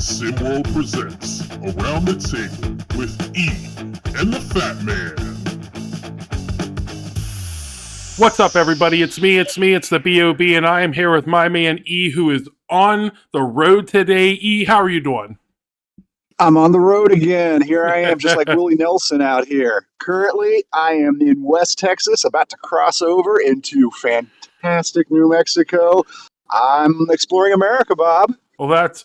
SimWorld presents Around the Table with E and the Fat Man. What's up, everybody? It's the B.O.B., and I am here with my man E, who is on the road today. E, how are you doing? I'm on the road again. Here I am, just like Willie Nelson out here. Currently, I am in West Texas, about to cross over into fantastic New Mexico. I'm exploring America, Bob. Well, that's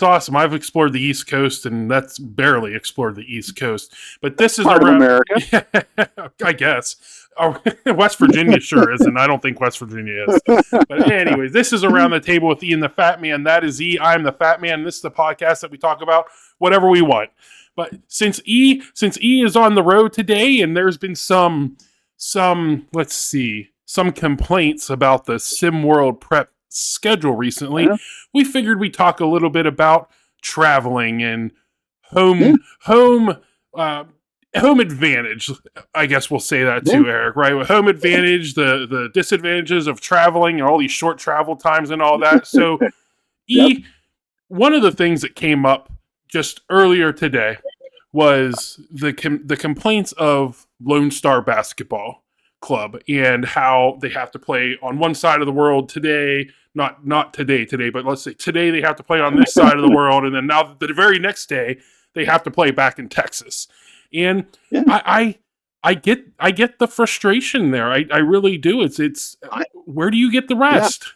awesome. I've explored the East Coast, and that's barely explored the East Coast. But this is part of America. I guess. West Virginia sure isn't. I don't think West Virginia is. But anyways, this is Around the Table with E and the Fat Man. That is E. I'm the Fat Man. This is the podcast that we talk about whatever we want. But since E is on the road today, and there's been some complaints about the SimWorld prep schedule recently, we figured we'd talk a little bit about traveling and home advantage. I guess we'll say that too, Eric, right? With home advantage, the disadvantages of traveling and all these short travel times and all that. So E, one of the things that came up just earlier today was the complaints of Lone Star Basketball Club and how they have to play on one side of the world today, not today, but let's say today they have to play on this side of the world, and then now the very next day they have to play back in Texas. And I get the frustration there. I really do. It's where do you get the rest?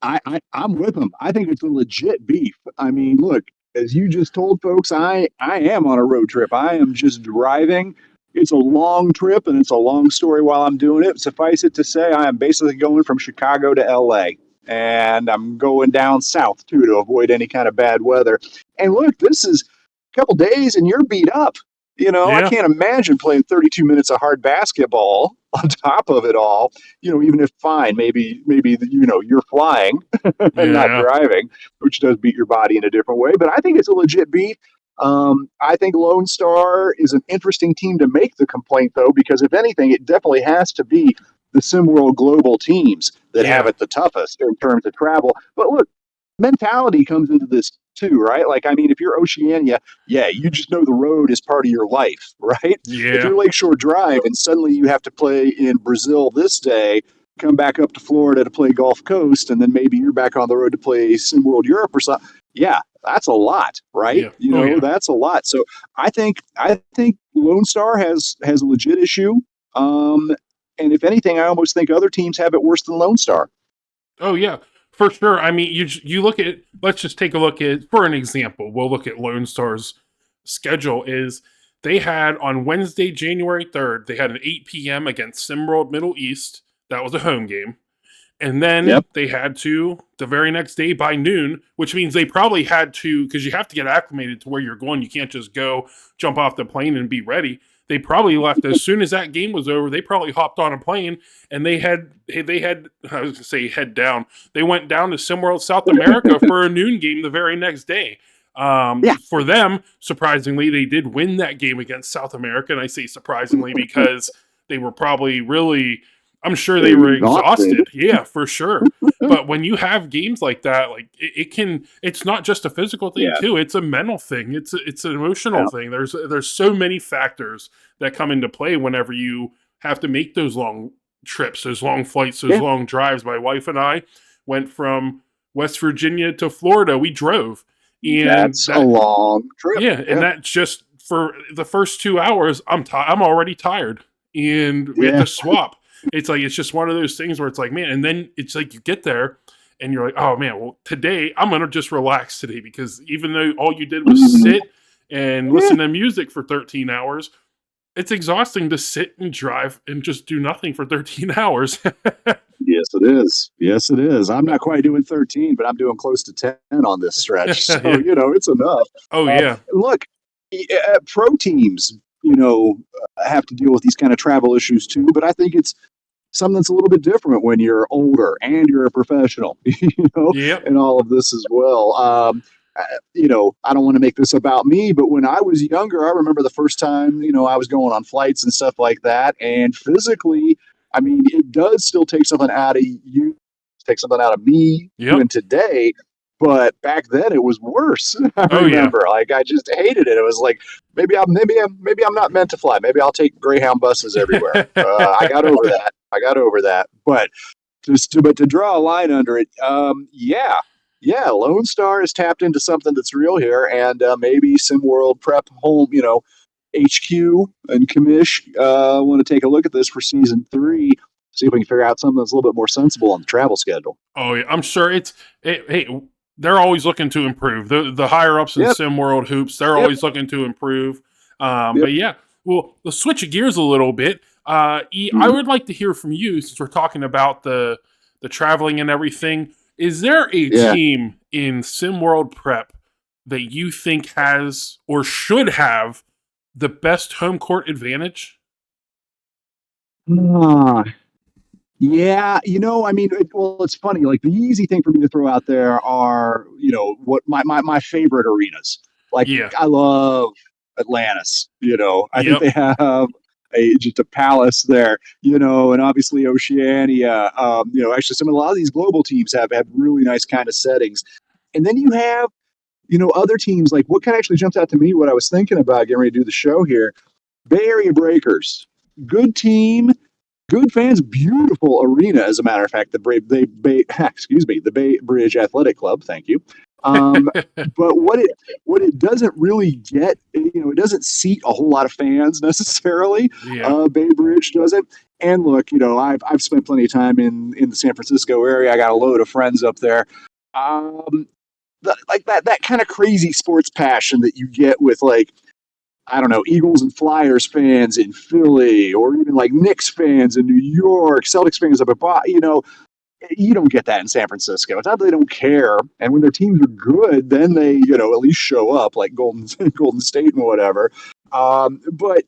I'm with them. I think it's a legit beef. I mean, look, as you just told folks, I am on a road trip. I am just driving. It's a long trip, and it's a long story while I'm doing it. Suffice it to say, I am basically going from Chicago to L.A., and I'm going down south, too, to avoid any kind of bad weather. And look, this is a couple days, and you're beat up. You know, I can't imagine playing 32 minutes of hard basketball on top of it all, even if maybe you're flying and not driving, which does beat your body in a different way. But I think it's a legit beat. I think Lone Star is an interesting team to make the complaint, though, because if anything, it definitely has to be the SimWorld global teams that have it the toughest in terms of travel. But look, mentality comes into this too, right? Like, I mean, if you're Oceania, you just know the road is part of your life, right? Yeah. If you're Lakeshore Drive and suddenly you have to play in Brazil this day, come back up to Florida to play Gulf Coast, and then maybe you're back on the road to play SimWorld Europe or something. Yeah, that's a lot, right? Yeah. That's a lot. So I think Lone Star has a legit issue. And if anything, I almost think other teams have it worse than Lone Star. Oh, yeah. For sure. I mean, you look at, let's just take a look at, for an example, we'll look at Lone Star's schedule is they had on Wednesday, January 3rd, they had an 8 p.m. against SimWorld Middle East. That was a home game. And then they had to, the very next day by noon, which means they probably had to, because you have to get acclimated to where you're going. You can't just go jump off the plane and be ready. They probably left as soon as that game was over. They probably hopped on a plane and they had I was going to say head down. They went down to SimWorld South America for a noon game the very next day. For them, surprisingly, they did win that game against South America. And I say surprisingly because they were probably really, I'm sure they were exhausted. Yeah, for sure. But when you have games like that, like it's not just a physical thing too. It's a mental thing. It's an emotional thing. There's so many factors that come into play whenever you have to make those long trips, those long flights, those long drives. My wife and I went from West Virginia to Florida. We drove. And that's a long trip. Yeah, and that's just for the first 2 hours, I'm already tired. And we had to swap. It's just one of those things where it's like, man, and then it's like you get there and you're like, oh man, well today I'm going to just relax today because even though all you did was sit and listen to music for 13 hours, it's exhausting to sit and drive and just do nothing for 13 hours. Yes, it is. Yes, it is. I'm not quite doing 13, but I'm doing close to 10 on this stretch. So, it's enough. Oh, yeah. Look, pro teams, have to deal with these kind of travel issues too, but I think it's something that's a little bit different when you're older and you're a professional, and all of this as well. I don't want to make this about me, but when I was younger, I remember the first time, I was going on flights and stuff like that. And physically, I mean, it does still take something out of you, take something out of me. Even today, But back then it was worse. I Oh yeah. remember, like I just hated it. It was like maybe I'm not meant to fly. Maybe I'll take Greyhound buses everywhere. I got over that. But to draw a line under it, yeah, Lone Star has tapped into something that's real here, and maybe SimWorld Prep Home, HQ and Commish want to take a look at this for season 3. See if we can figure out something that's a little bit more sensible on the travel schedule. Oh yeah. I'm sure hey, they're always looking to improve. The higher ups in Yep. SimWorld Hoops, they're Yep. always looking to improve. Yep. But yeah, well, let's switch gears a little bit. I would like to hear from you since we're talking about the traveling and everything. Is there a Yeah. team in SimWorld Prep that you think has or should have the best home court advantage? Ah, yeah, I mean, it's funny. Like the easy thing for me to throw out there are, what my favorite arenas. Like Yeah. I love Atlantis. I think Yep. they have just a palace there. And obviously Oceania. Actually, a lot of these global teams have really nice kind of settings. And then you have, other teams. Like what kind of actually jumps out to me? What I was thinking about getting ready to do the show here. Bay Area Breakers, good team. Good fans, beautiful arena. As a matter of fact, the Bay Bridge Athletic Club. Thank you. But what it doesn't really get, it doesn't seat a whole lot of fans necessarily. Yeah. Bay Bridge doesn't. And look, I've spent plenty of time in the San Francisco area. I got a load of friends up there. Like that kind of crazy sports passion that you get with like, I don't know, Eagles and Flyers fans in Philly, or even like Knicks fans in New York, Celtics fans up at you don't get that in San Francisco. It's not that they don't care, and when their teams are good, then they at least show up, like Golden State and whatever. But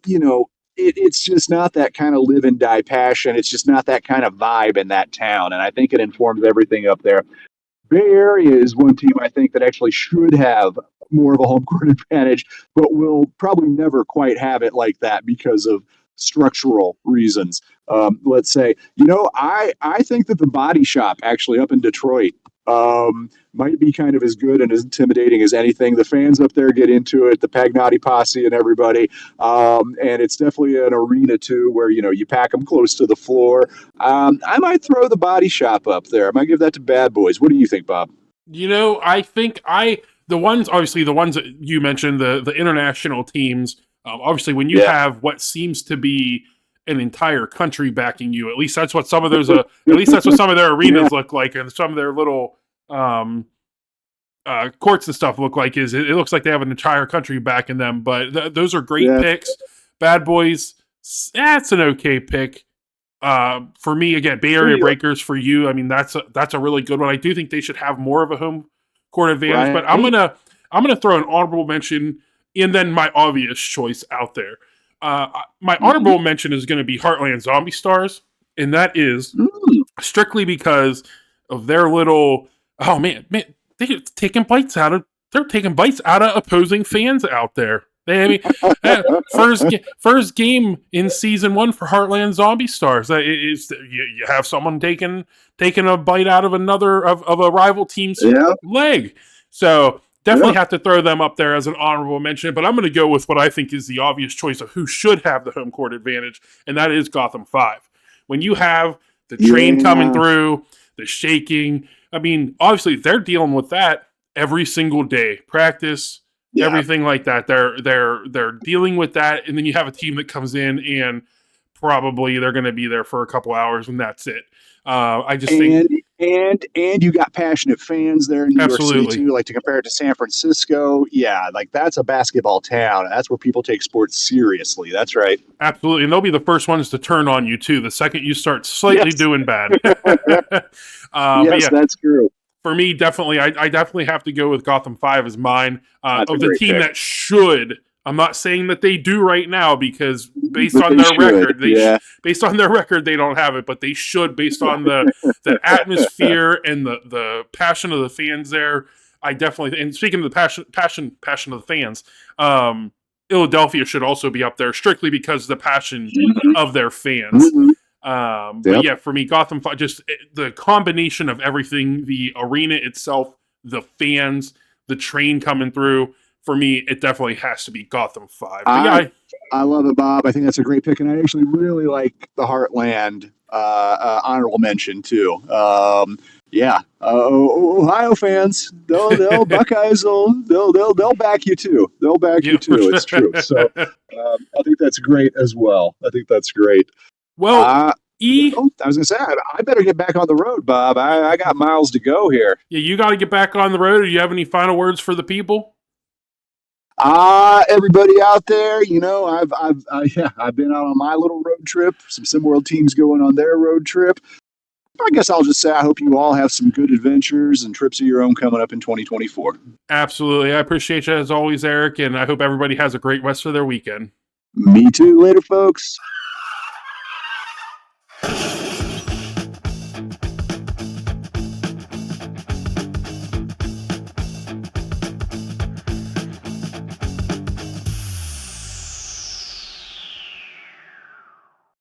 it's just not that kind of live and die passion. It's just not that kind of vibe in that town, and I think it informs everything up there. Bay Area is one team I think that actually should have more of a home court advantage, but will probably never quite have it like that because of structural reasons. Let's say, I think that the Body Shop actually up in Detroit might be kind of as good and as intimidating as anything. The fans up there get into it, the Pagnotti posse and everybody. And it's definitely an arena too, where, you pack them close to the floor. I might throw the Body Shop up there. I might give that to Bad Boys. What do you think, Bob? I think the ones that you mentioned, the international teams. Obviously, when you have what seems to be an entire country backing you, at least that's what some of those. At least that's what some of their arenas look like, and some of their little courts and stuff look like. It looks like they have an entire country backing them. But those are great picks. Bad Boys, that's an okay pick. For me, again, Bay Area Breakers for you. I mean, that's a really good one. I do think they should have more of a home court advantage, but I'm gonna throw an honorable mention and then my obvious choice out there. My honorable mention is going to be Heartland Zombie Stars, and that is strictly because of their little. Oh man, they're taking bites out of opposing fans out there. First game in season 1 for Heartland Zombie Stars. You have someone taking a bite out of a rival team's leg. So definitely have to throw them up there as an honorable mention. But I'm going to go with what I think is the obvious choice of who should have the home court advantage, and that is Gotham 5. When you have the train coming through, the shaking. I mean, obviously they're dealing with that every single day. Practice. Everything like that. They're dealing with that, and then you have a team that comes in and probably they're going to be there for a couple hours, and that's it. I just think, and you got passionate fans there in New York City too. Like to compare it to San Francisco, like that's a basketball town, and that's where people take sports seriously. That's right. Absolutely, and they'll be the first ones to turn on you too. The second you start slightly doing bad. That's true. For me, definitely, I definitely have to go with Gotham 5 as mine. Of the team that should, I'm not saying that they do right now because based on their record, they don't have it, but they should based on the atmosphere and the passion of the fans there. I definitely, and speaking of the passion of the fans, Philadelphia should also be up there strictly because of the passion of their fans. But yeah, for me, Gotham, just the combination of everything, the arena itself the fans, the train coming through. For me, it definitely has to be Gotham 5. But yeah, I love it, Bob. I think that's a great pick, and I actually really like the Heartland honorable mention too. Ohio fans, they'll Buckeyes they'll back you too. They'll back you too. It's true. So I think that's great as well. I think that's great. Well, I was gonna say I better get back on the road, Bob. I got miles to go here. Yeah, you got to get back on the road. Do you have any final words for the people? Everybody out there, I've been out on my little road trip. Some SimWorld teams going on their road trip. I guess I'll just say I hope you all have some good adventures and trips of your own coming up in 2024. Absolutely. I appreciate you as always, Eric, and I hope everybody has a great rest of their weekend. Me too. Later, folks.